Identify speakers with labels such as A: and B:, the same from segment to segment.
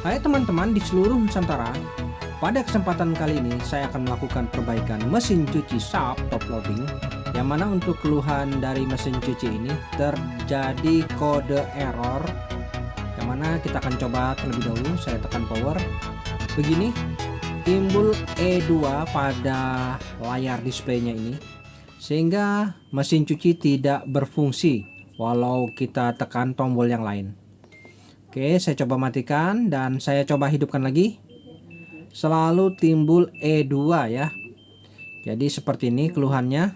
A: Hai teman-teman di seluruh Nusantara, pada kesempatan kali ini saya akan melakukan perbaikan mesin cuci Sharp top loading, yang mana untuk keluhan dari mesin cuci ini terjadi kode error, yang mana kita akan coba terlebih dahulu. Saya tekan power, begini timbul E2 pada layar displaynya ini, sehingga mesin cuci tidak berfungsi walau kita tekan tombol yang lain. Oke, saya coba matikan dan saya coba hidupkan lagi. Selalu timbul E2 ya. Jadi seperti ini keluhannya.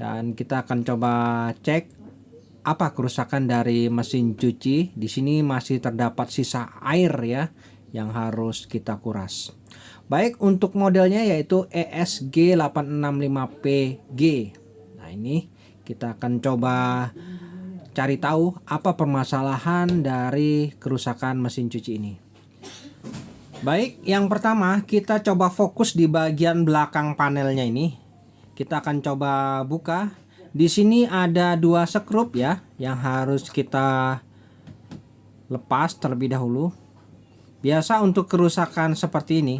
A: Dan kita akan coba cek apa kerusakan dari mesin cuci. Di sini masih terdapat sisa air ya yang harus kita kuras. Baik, untuk modelnya yaitu ESG865PG. Nah, ini kita akan coba cari tahu apa permasalahan dari kerusakan mesin cuci ini. Baik, yang pertama kita coba fokus di bagian belakang panelnya ini. Kita akan coba buka. Di sini ada dua skrup ya yang harus kita lepas terlebih dahulu. Biasa untuk kerusakan seperti ini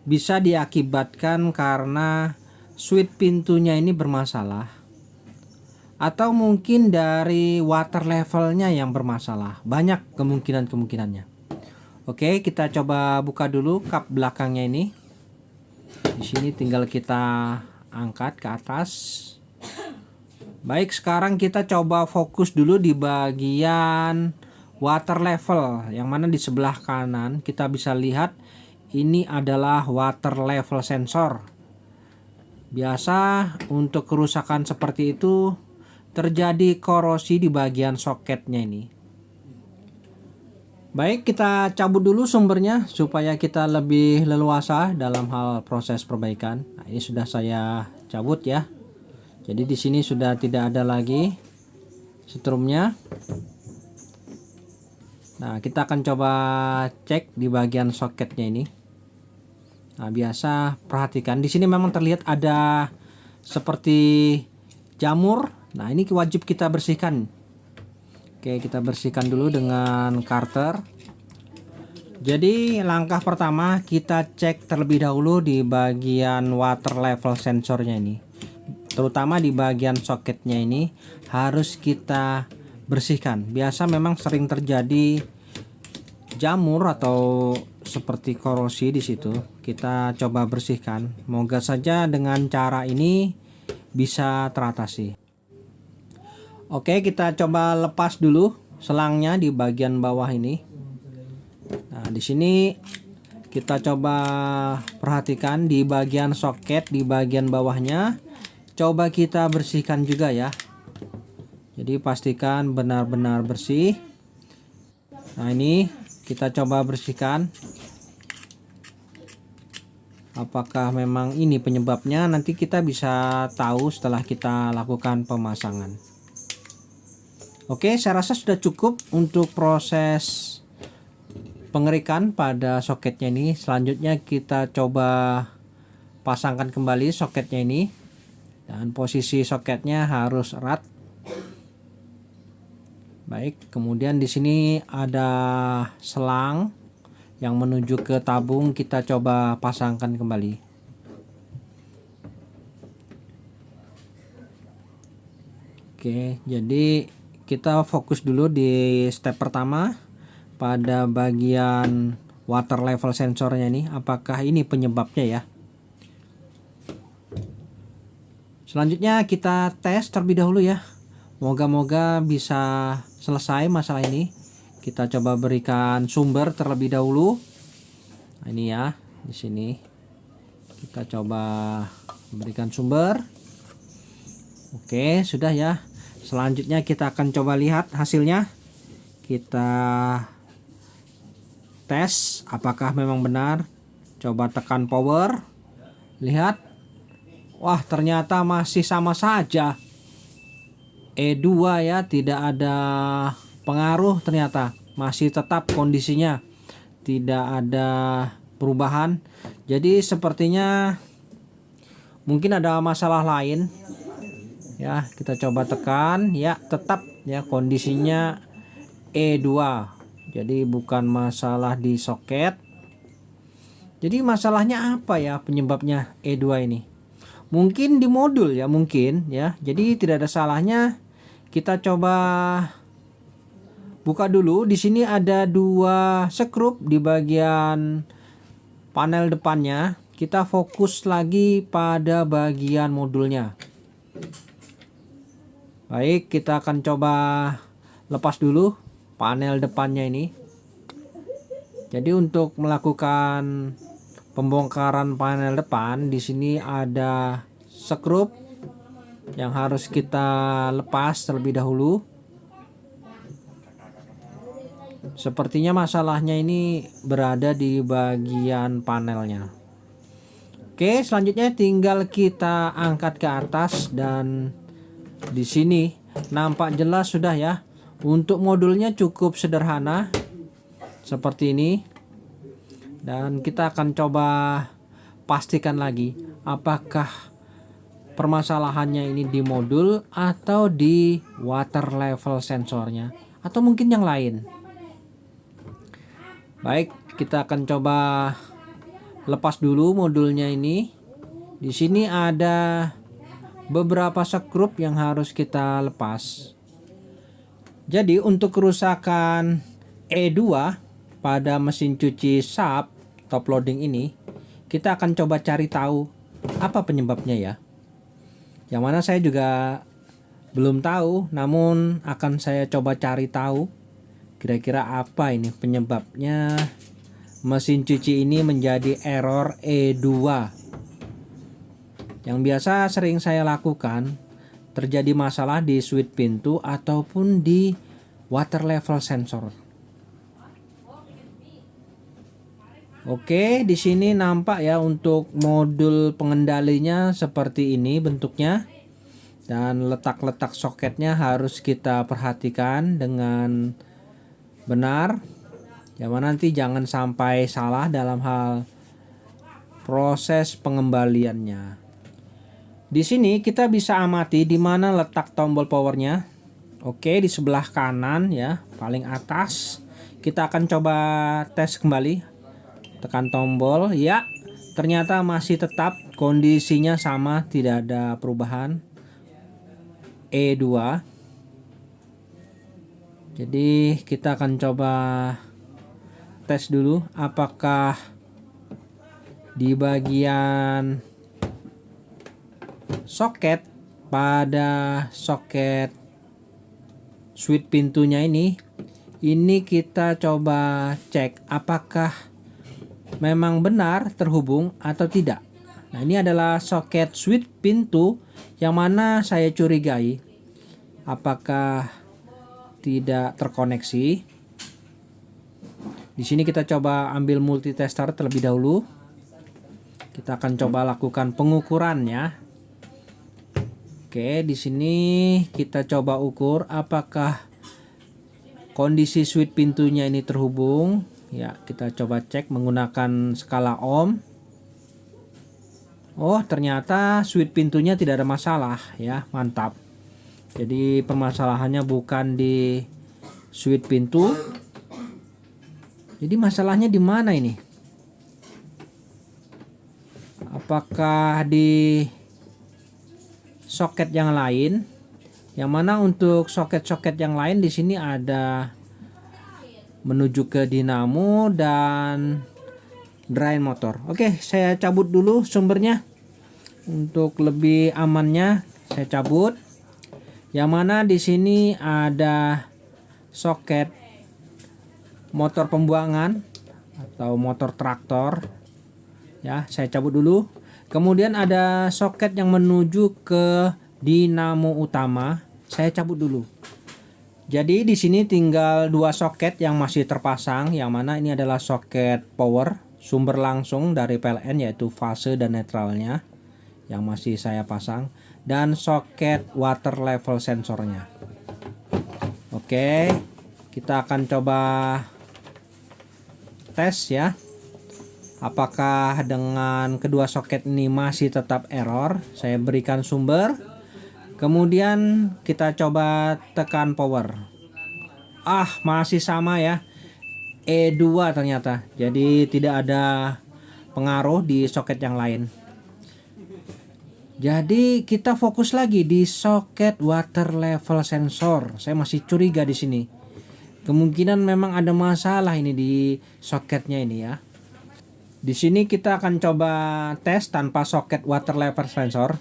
A: bisa diakibatkan karena switch pintunya ini bermasalah, atau mungkin dari water levelnya yang bermasalah. Banyak kemungkinannya. Oke, kita coba buka dulu kap belakangnya ini. Di sini tinggal kita angkat ke atas. Baik, sekarang kita coba fokus dulu di bagian water level, yang mana di sebelah kanan kita bisa lihat ini adalah water level sensor. Biasa untuk kerusakan seperti itu terjadi korosi di bagian soketnya ini. Baik, kita cabut dulu sumbernya supaya kita lebih leluasa dalam hal proses perbaikan. Nah, ini sudah saya cabut ya. Jadi di sini sudah tidak ada lagi setrumnya. Nah, kita akan coba cek di bagian soketnya ini. Nah, biasa perhatikan di sini memang terlihat ada seperti jamur. Nah, ini wajib kita bersihkan. Oke, kita bersihkan dulu dengan karter. Jadi langkah pertama kita cek terlebih dahulu di bagian water level sensornya ini. Terutama di bagian soketnya ini harus kita bersihkan. Biasa memang sering terjadi jamur atau seperti korosi di situ. Kita coba bersihkan. Moga saja dengan cara ini bisa teratasi. Oke, kita coba lepas dulu selangnya di bagian bawah ini. Nah, di sini kita coba perhatikan di bagian soket di bagian bawahnya. Coba kita bersihkan juga ya. Jadi pastikan benar-benar bersih. Nah, ini kita coba bersihkan. Apakah memang ini penyebabnya? Nanti kita bisa tahu setelah kita lakukan pemasangan. Oke, saya rasa sudah cukup untuk proses pengerikan pada soketnya ini. Selanjutnya kita coba pasangkan kembali soketnya ini. Dan posisi soketnya harus erat. Baik, kemudian di sini ada selang yang menuju ke tabung. Kita coba pasangkan kembali. Oke, jadi kita fokus dulu di step pertama pada bagian water level sensornya ini. Apakah ini penyebabnya ya? Selanjutnya kita tes terlebih dahulu ya. Moga-moga bisa selesai masalah ini. Kita coba berikan sumber terlebih dahulu. Nah, ini ya, di sini kita coba berikan sumber. Oke, sudah ya. Selanjutnya kita akan coba lihat hasilnya. Kita tes apakah memang benar. Coba tekan power. Lihat. Wah, ternyata masih sama saja. E2 ya, tidak ada pengaruh ternyata. Masih tetap kondisinya. Tidak ada perubahan. Jadi sepertinya mungkin ada masalah lain. Ya, kita coba tekan ya, tetap ya kondisinya E2. Jadi bukan masalah di soket. Jadi masalahnya apa ya penyebabnya E2 ini? Mungkin di modul ya, mungkin ya. Jadi tidak ada salahnya kita coba buka dulu. Di sini ada 2 skrup di bagian panel depannya. Kita fokus lagi pada bagian modulnya. Baik, kita akan coba lepas dulu panel depannya ini. Jadi untuk melakukan pembongkaran panel depan, di sini ada skrup yang harus kita lepas terlebih dahulu. Sepertinya masalahnya ini berada di bagian panelnya. Oke, selanjutnya tinggal kita angkat ke atas dan di sini nampak jelas sudah ya. Untuk modulnya cukup sederhana seperti ini. Dan kita akan coba pastikan lagi apakah permasalahannya ini di modul atau di water level sensornya atau mungkin yang lain. Baik, kita akan coba lepas dulu modulnya ini. Di sini ada beberapa skrup yang harus kita lepas. Jadi untuk kerusakan E2 pada mesin cuci SAP top loading ini, kita akan coba cari tahu apa penyebabnya ya. Yang mana saya juga belum tahu, namun akan saya coba cari tahu kira-kira apa ini penyebabnya mesin cuci ini menjadi error E2. Yang biasa sering saya lakukan, terjadi masalah di switch pintu ataupun di water level sensor. Oke, di sini nampak ya untuk modul pengendalinya seperti ini bentuknya. Dan letak-letak soketnya harus kita perhatikan dengan benar. Yang nanti jangan sampai salah dalam hal proses pengembaliannya. Di sini kita bisa amati di mana letak tombol powernya. Oke, di sebelah kanan ya, paling atas. Kita akan coba tes kembali. Tekan tombol, ya, ternyata masih tetap kondisinya sama, tidak ada perubahan. E2. Jadi kita akan coba tes dulu apakah di bagian soket pada soket switch pintunya ini kita coba cek apakah memang benar terhubung atau tidak. Nah, ini adalah soket switch pintu yang mana saya curigai apakah tidak terkoneksi. Di sini kita coba ambil multitester terlebih dahulu. Kita akan coba lakukan pengukurannya. Oke, di sini kita coba ukur apakah kondisi switch pintunya ini terhubung. Ya, kita coba cek menggunakan skala ohm. Oh, ternyata switch pintunya tidak ada masalah ya, mantap. Jadi permasalahannya bukan di switch pintu. Jadi masalahnya di mana ini? Apakah di soket yang lain? Yang mana untuk soket-soket yang lain di sini ada menuju ke dinamo dan drain motor. Oke, saya cabut dulu sumbernya. Untuk lebih amannya saya cabut. Yang mana di sini ada soket motor pembuangan atau motor traktor. Ya, saya cabut dulu. Kemudian ada soket yang menuju ke dinamo utama. Saya cabut dulu. Jadi di sini tinggal 2 soket yang masih terpasang, yang mana ini adalah soket power, sumber langsung dari PLN yaitu fase dan netralnya yang masih saya pasang, dan soket water level sensornya. Oke, kita akan coba tes ya. Apakah dengan kedua soket ini masih tetap error? Saya berikan sumber. Kemudian kita coba tekan power. Masih sama ya. E2 ternyata. Jadi tidak ada pengaruh di soket yang lain. Jadi kita fokus lagi di soket water level sensor. Saya masih curiga di sini. Kemungkinan memang ada masalah ini di soketnya ini ya. Di sini kita akan coba tes tanpa soket water level sensor.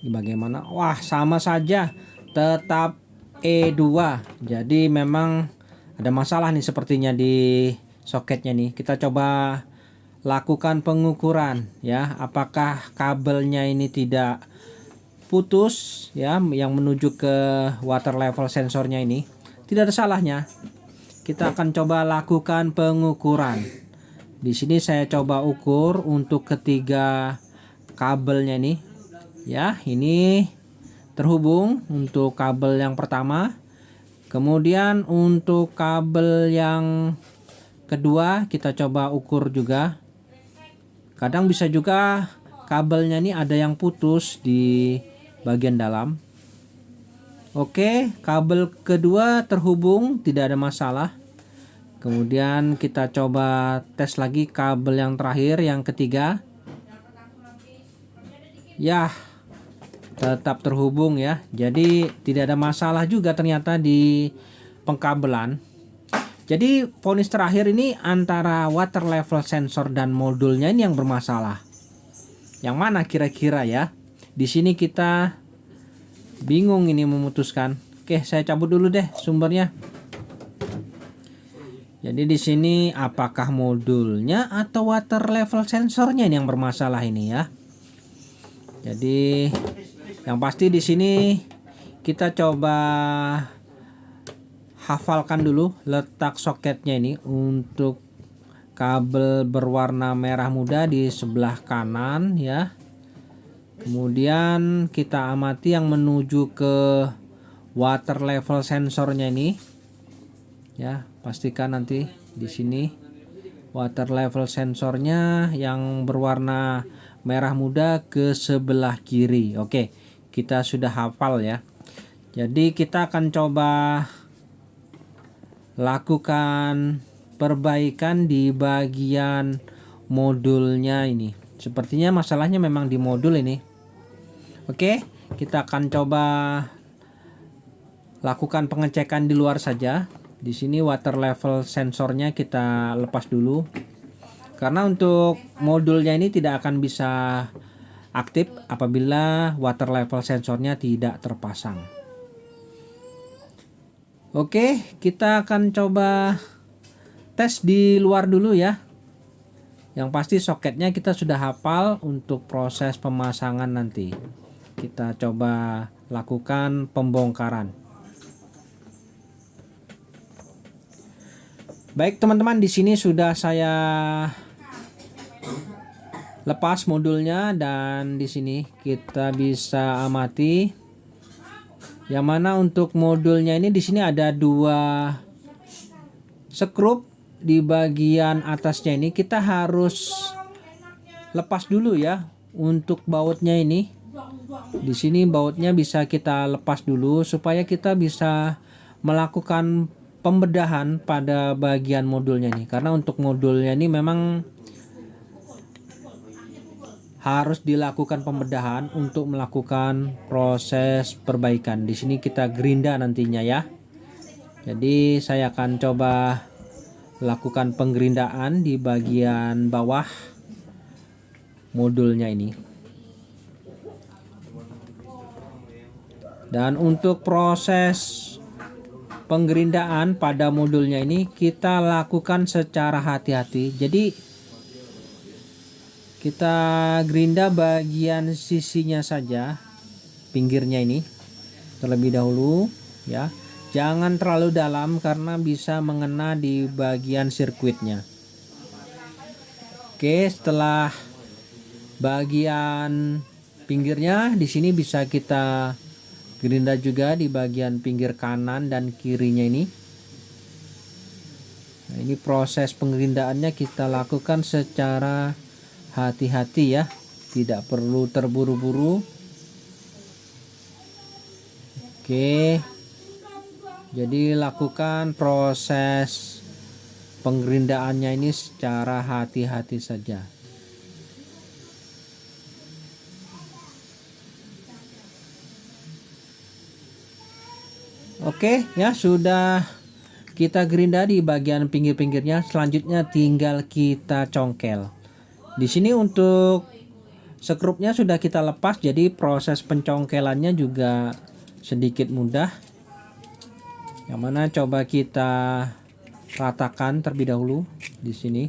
A: Bagaimana? Wah, sama saja. Tetap E2. Jadi memang ada masalah nih sepertinya di soketnya nih. Kita coba lakukan pengukuran ya, apakah kabelnya ini tidak putus ya yang menuju ke water level sensornya ini. Tidak ada salahnya. Kita akan coba lakukan pengukuran. Di sini saya coba ukur untuk ketiga kabelnya nih. Ya, ini terhubung untuk kabel yang pertama. Kemudian untuk kabel yang kedua kita coba ukur juga. Kadang bisa juga kabelnya ini ada yang putus di bagian dalam. Oke, kabel kedua terhubung, tidak ada masalah. Kemudian kita coba tes lagi kabel yang terakhir, yang ketiga. Ya, tetap terhubung ya. Jadi tidak ada masalah juga ternyata di pengkabelan. Jadi vonis terakhir ini antara water level sensor dan modulnya ini yang bermasalah. Yang mana kira-kira ya? Di sini kita bingung ini memutuskan. Oke, saya cabut dulu deh sumbernya. Jadi di sini apakah modulnya atau water level sensornya ini yang bermasalah ini ya? Jadi yang pasti di sini kita coba hafalkan dulu letak soketnya ini. Untuk kabel berwarna merah muda di sebelah kanan ya. Kemudian kita amati yang menuju ke water level sensornya ini. Ya, pastikan nanti di sini water level sensornya yang berwarna merah muda ke sebelah kiri. Oke, kita sudah hafal ya. Jadi kita akan coba lakukan perbaikan di bagian modulnya ini. Sepertinya masalahnya memang di modul ini. Oke, kita akan coba lakukan pengecekan di luar saja. Di sini water level sensornya kita lepas dulu. Karena untuk modulnya ini tidak akan bisa aktif apabila water level sensornya tidak terpasang. Oke, kita akan coba tes di luar dulu ya. Yang pasti soketnya kita sudah hafal. Untuk proses pemasangan nanti kita coba lakukan pembongkaran. Baik teman-teman, di sini sudah saya lepas modulnya dan di sini kita bisa amati yang mana untuk modulnya ini di sini ada dua skrup di bagian atasnya ini. Kita harus lepas dulu ya untuk bautnya ini. Di sini bautnya bisa kita lepas dulu supaya kita bisa melakukan pembedahan pada bagian modulnya ini. Karena untuk modulnya ini memang harus dilakukan pembedahan untuk melakukan proses perbaikan. Di sini kita gerinda nantinya ya. Jadi saya akan coba lakukan penggerindaan di bagian bawah modulnya ini. Dan untuk proses penggerindaan pada modulnya ini kita lakukan secara hati-hati. Jadi kita gerinda bagian sisinya saja, pinggirnya ini terlebih dahulu ya. Jangan terlalu dalam karena bisa mengena di bagian sirkuitnya. Oke, setelah bagian pinggirnya di sini bisa kita gerinda juga di bagian pinggir kanan dan kirinya ini. Nah, ini proses pengerindaannya kita lakukan secara hati-hati ya, tidak perlu terburu-buru. Oke, jadi lakukan proses penggerindaannya ini secara hati-hati saja. Oke ya, sudah kita gerinda di bagian pinggir-pinggirnya. Selanjutnya tinggal kita congkel. Di sini untuk skrupnya sudah kita lepas, jadi proses pencongkelannya juga sedikit mudah. Yang mana coba kita ratakan terlebih dahulu di sini.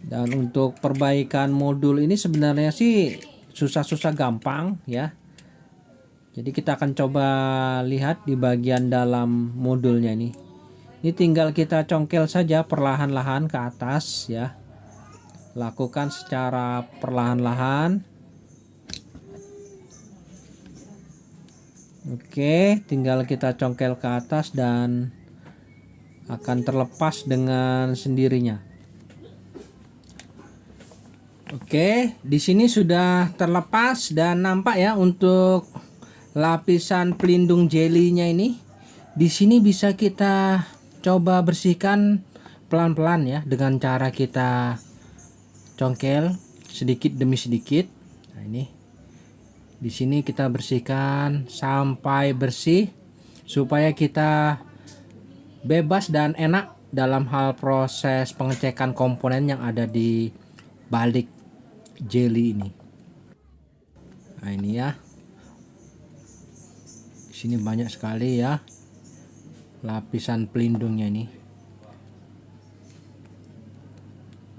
A: Dan untuk perbaikan modul ini sebenarnya sih susah-susah gampang ya. Jadi kita akan coba lihat di bagian dalam modulnya ini. Ini tinggal kita congkel saja perlahan-lahan ke atas ya. Lakukan secara perlahan-lahan. Oke, tinggal kita congkel ke atas dan akan terlepas dengan sendirinya. Oke, di sini sudah terlepas dan nampak ya untuk lapisan pelindung jelinya ini. Di sini bisa kita coba bersihkan pelan-pelan ya dengan cara kita congkel sedikit demi sedikit. Nah, ini. Di sini kita bersihkan sampai bersih supaya kita bebas dan enak dalam hal proses pengecekan komponen yang ada di balik jelly ini. Nah, ini ya. Di sini banyak sekali ya lapisan pelindungnya ini.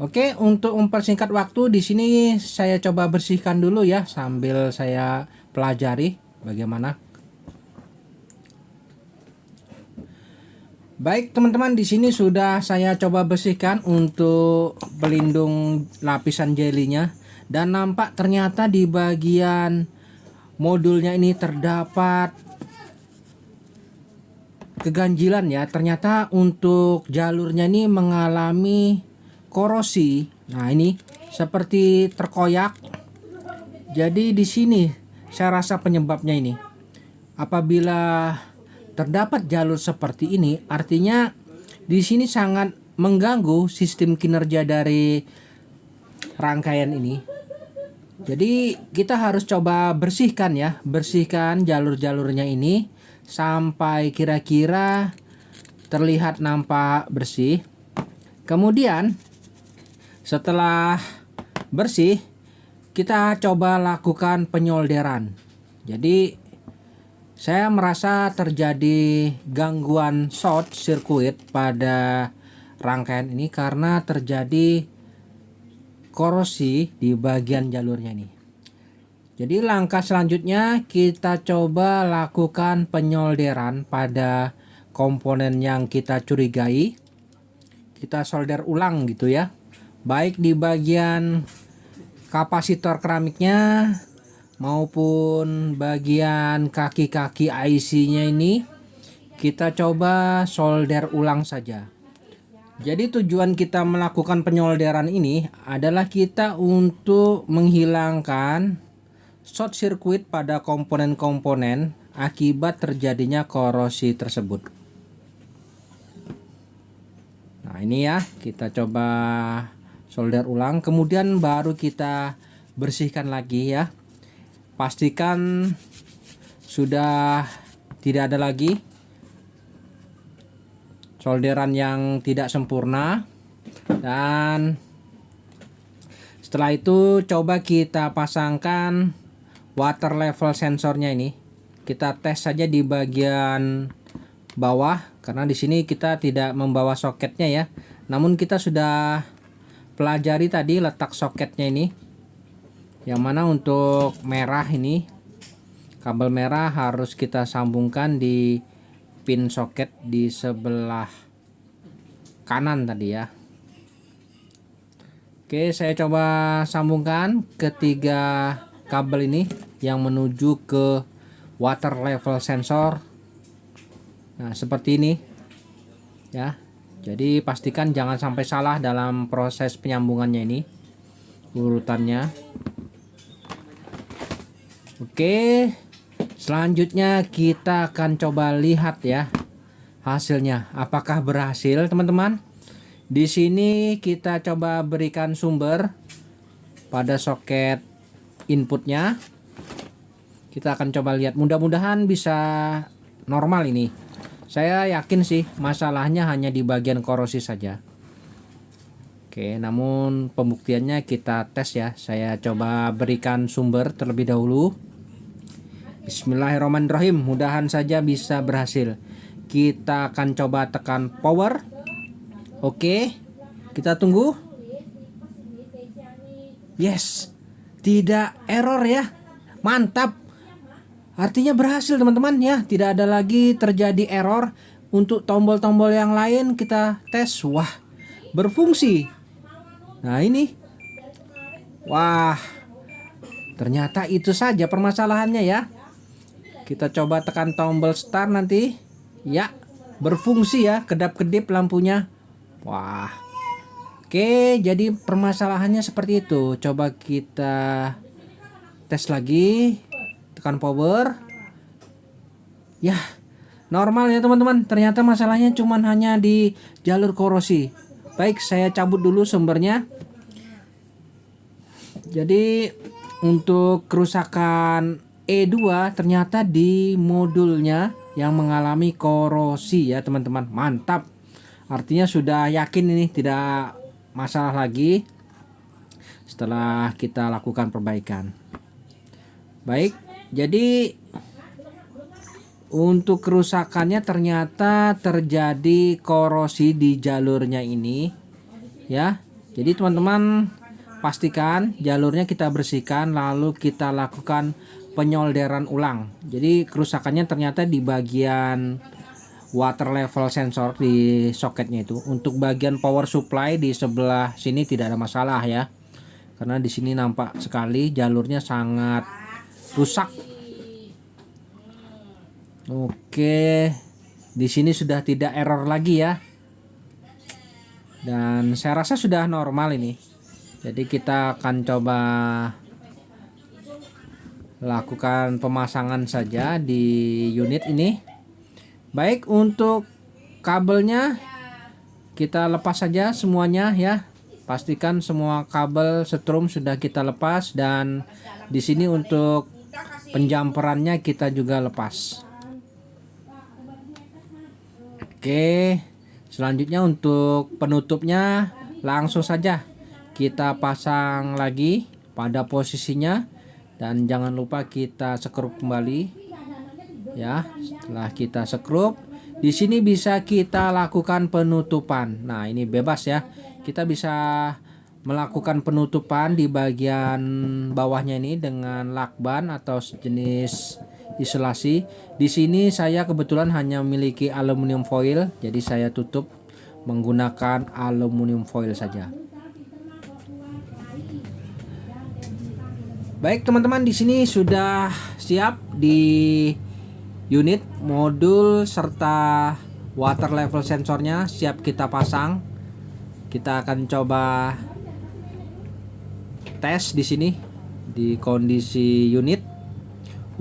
A: Oke, untuk mempersingkat waktu di sini saya coba bersihkan dulu ya sambil saya pelajari bagaimana. Baik teman-teman, di sini sudah saya coba bersihkan untuk pelindung lapisan jelinya. Dan nampak ternyata di bagian modulnya ini terdapat keganjilan ya. Ternyata untuk jalurnya ini mengalami korosi. Nah, ini seperti terkoyak. Jadi di sini saya rasa penyebabnya ini. Apabila terdapat jalur seperti ini, artinya di sini sangat mengganggu sistem kinerja dari rangkaian ini. Jadi kita harus coba bersihkan ya, bersihkan jalur-jalurnya ini sampai kira-kira terlihat nampak bersih. Kemudian setelah bersih, kita coba lakukan penyolderan. Jadi saya merasa terjadi gangguan short circuit pada rangkaian ini karena terjadi korosi di bagian jalurnya ini. Jadi langkah selanjutnya kita coba lakukan penyolderan pada komponen yang kita curigai. Kita solder ulang gitu ya. Baik di bagian kapasitor keramiknya maupun bagian kaki-kaki IC-nya ini kita coba solder ulang saja. Jadi tujuan kita melakukan penyolderan ini adalah kita untuk menghilangkan short circuit pada komponen-komponen akibat terjadinya korosi tersebut. Nah, ini ya, kita coba solder ulang, kemudian baru kita bersihkan lagi ya. Pastikan sudah tidak ada lagi solderan yang tidak sempurna. Dan setelah itu coba kita pasangkan water level sensornya ini. Kita tes saja di bagian bawah karena di sini kita tidak membawa soketnya ya. Namun kita sudah pelajari tadi letak soketnya ini. Yang mana untuk merah ini, kabel merah harus kita sambungkan di pin soket di sebelah kanan tadi ya. Oke, saya coba sambungkan ketiga kabel ini yang menuju ke water level sensor. Nah, seperti ini ya. Jadi pastikan jangan sampai salah dalam proses penyambungannya ini urutannya. Oke, Selanjutnya kita akan coba lihat ya hasilnya. Apakah berhasil, teman-teman? Di sini kita coba berikan sumber pada soket inputnya. Kita akan coba lihat, mudah-mudahan bisa normal ini. Saya yakin sih masalahnya hanya di bagian korosi saja. Oke, namun pembuktiannya kita tes ya. Saya coba berikan sumber terlebih dahulu. Bismillahirrahmanirrahim. Mudahan saja bisa berhasil. Kita akan coba tekan power. Oke, kita tunggu. Yes, tidak error ya. Mantap. Artinya berhasil, teman-teman ya. Tidak ada lagi terjadi error. Untuk tombol-tombol yang lain kita tes. Wah, berfungsi. Nah ini, wah, ternyata itu saja permasalahannya ya. Kita coba tekan tombol start nanti. Ya, berfungsi ya, kedap-kedip lampunya. Wah, oke, jadi permasalahannya seperti itu. Coba kita tes lagi. Tekan power. Ya, normal ya teman-teman. Ternyata masalahnya cuman hanya di jalur korosi. Baik, saya cabut dulu sumbernya. Jadi untuk kerusakan E2 ternyata di modulnya yang mengalami korosi ya teman-teman. Mantap. Artinya sudah yakin ini tidak masalah lagi setelah kita lakukan perbaikan. Baik, jadi untuk kerusakannya ternyata terjadi korosi di jalurnya ini ya. Jadi teman-teman pastikan jalurnya kita bersihkan, lalu kita lakukan penyolderan ulang. Jadi kerusakannya ternyata di bagian water level sensor di soketnya itu. Untuk bagian power supply di sebelah sini tidak ada masalah ya. Karena di sini nampak sekali jalurnya sangat rusak. Oke, di sini sudah tidak error lagi ya. Dan saya rasa sudah normal ini. Jadi kita akan coba lakukan pemasangan saja di unit ini. Baik, untuk kabelnya kita lepas saja semuanya ya. Pastikan semua kabel setrum sudah kita lepas, dan di sini untuk penjamperannya kita juga lepas. Oke, selanjutnya untuk penutupnya langsung saja kita pasang lagi pada posisinya, dan jangan lupa kita sekrup kembali ya. Setelah kita sekrup, di sini bisa kita lakukan penutupan. Nah, ini bebas ya. Kita bisa melakukan penutupan di bagian bawahnya ini dengan lakban atau jenis isolasi. Di sini saya kebetulan hanya memiliki aluminium foil, jadi saya tutup menggunakan aluminium foil saja. Baik teman-teman, di sini sudah siap di unit, modul serta water level sensornya siap kita pasang. Kita akan coba tes di sini di kondisi unit.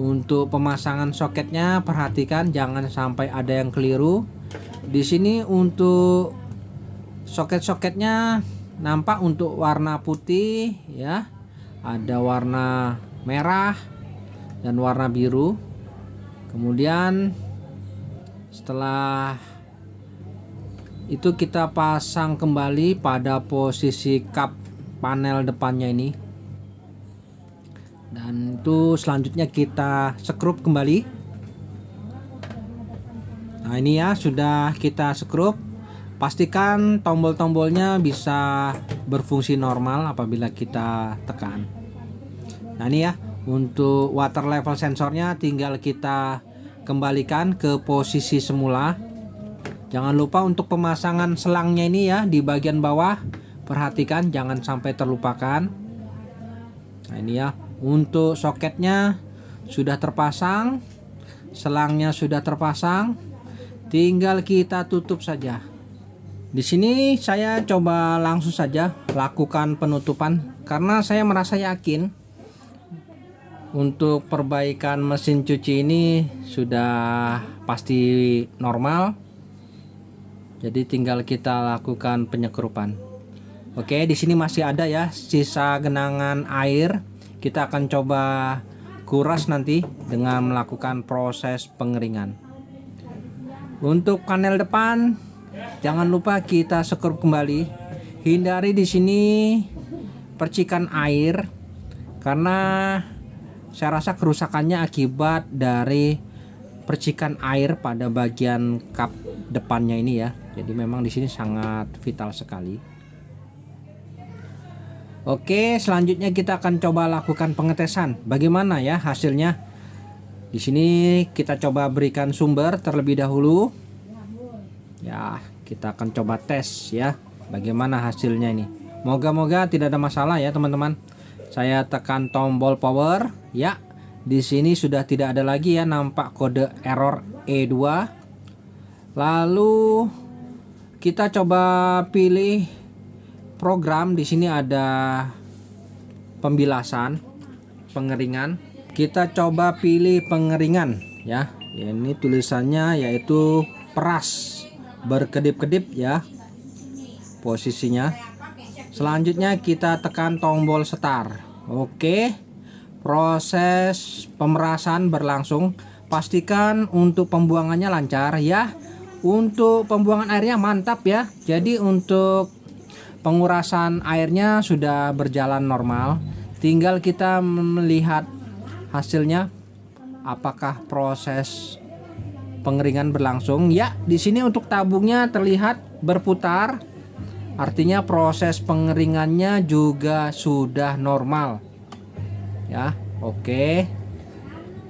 A: Untuk pemasangan soketnya perhatikan jangan sampai ada yang keliru. Di sini untuk soket-soketnya nampak untuk warna putih ya. Ada warna merah dan warna biru. Kemudian setelah itu kita pasang kembali pada posisi kap panel depannya ini. Dan itu selanjutnya kita sekrup kembali. Nah ini ya, sudah kita sekrup. Pastikan tombol-tombolnya bisa berfungsi normal apabila kita tekan. Nah ini ya, untuk water level sensornya tinggal kita kembalikan ke posisi semula. Jangan lupa untuk pemasangan selangnya ini ya, di bagian bawah. Perhatikan jangan sampai terlupakan. Nah ini ya, untuk soketnya sudah terpasang, selangnya sudah terpasang, tinggal kita tutup saja. Di sini saya coba langsung saja lakukan penutupan karena saya merasa yakin Untuk perbaikan mesin cuci ini sudah pasti normal. Jadi tinggal kita lakukan penyekrupan. Oke, di sini masih ada ya sisa genangan air. Kita akan coba kuras nanti dengan melakukan proses pengeringan. Untuk panel depan, jangan lupa kita sekrup kembali. Hindari di sini percikan air karena saya rasa kerusakannya akibat dari percikan air pada bagian kap depannya ini ya. Jadi memang di sini sangat vital sekali. Oke, selanjutnya kita akan coba lakukan pengetesan. Bagaimana ya hasilnya? Di sini kita coba berikan sumber terlebih dahulu. Ya, kita akan coba tes ya. Bagaimana hasilnya ini? Moga-moga tidak ada masalah ya, teman-teman. Saya tekan tombol power. Ya, di sini sudah tidak ada lagi ya nampak kode error E2. Lalu kita coba pilih program. Di sini ada pembilasan, pengeringan. Kita coba pilih pengeringan ya. Ini tulisannya yaitu peras berkedip-kedip ya posisinya. Selanjutnya kita tekan tombol start. Oke, proses pemerasan berlangsung. Pastikan untuk pembuangannya lancar ya. Untuk pembuangan airnya mantap ya. Jadi untuk pengurasan airnya sudah berjalan normal. Tinggal kita melihat hasilnya apakah proses pengeringan berlangsung. Ya, di sini untuk tabungnya terlihat berputar. Artinya proses pengeringannya juga sudah normal. Ya, oke.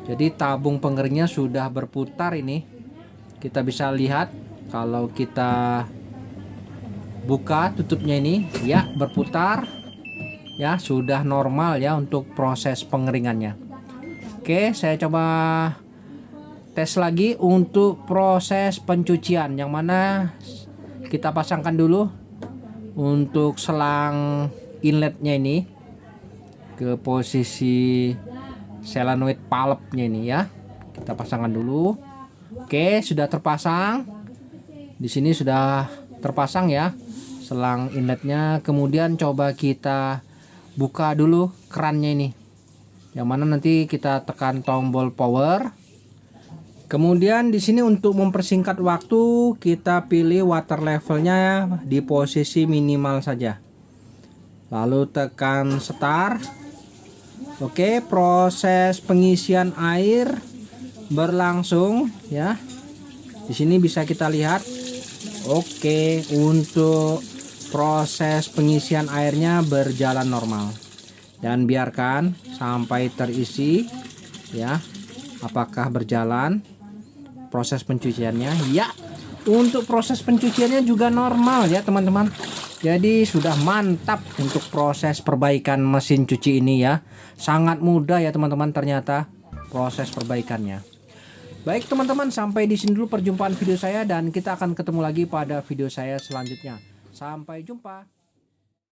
A: Jadi tabung pengeringnya sudah berputar ini. Kita bisa lihat kalau kita buka tutupnya ini ya berputar. Ya, sudah normal ya untuk proses pengeringannya. Oke, saya coba tes lagi untuk proses pencucian, yang mana kita pasangkan dulu untuk selang inletnya ini ke posisi solenoid valve-nya ini ya. Kita pasangkan dulu. Oke, sudah terpasang. Di sini sudah terpasang ya selang inletnya. Kemudian coba kita buka dulu kerannya ini. Yang mana nanti kita tekan tombol power. Kemudian di sini untuk mempersingkat waktu kita pilih water levelnya di posisi minimal saja. Lalu tekan start. Oke, proses pengisian air berlangsung ya. Di sini bisa kita lihat. Oke, untuk proses pengisian airnya berjalan normal. Dan biarkan sampai terisi ya. Apakah berjalan proses pencuciannya? Ya, untuk proses pencuciannya juga normal ya teman-teman. Jadi sudah mantap untuk proses perbaikan mesin cuci ini ya. Sangat mudah ya teman-teman ternyata proses perbaikannya. Baik teman-teman, sampai di sini dulu perjumpaan video saya dan kita akan ketemu lagi pada video saya selanjutnya. Sampai jumpa.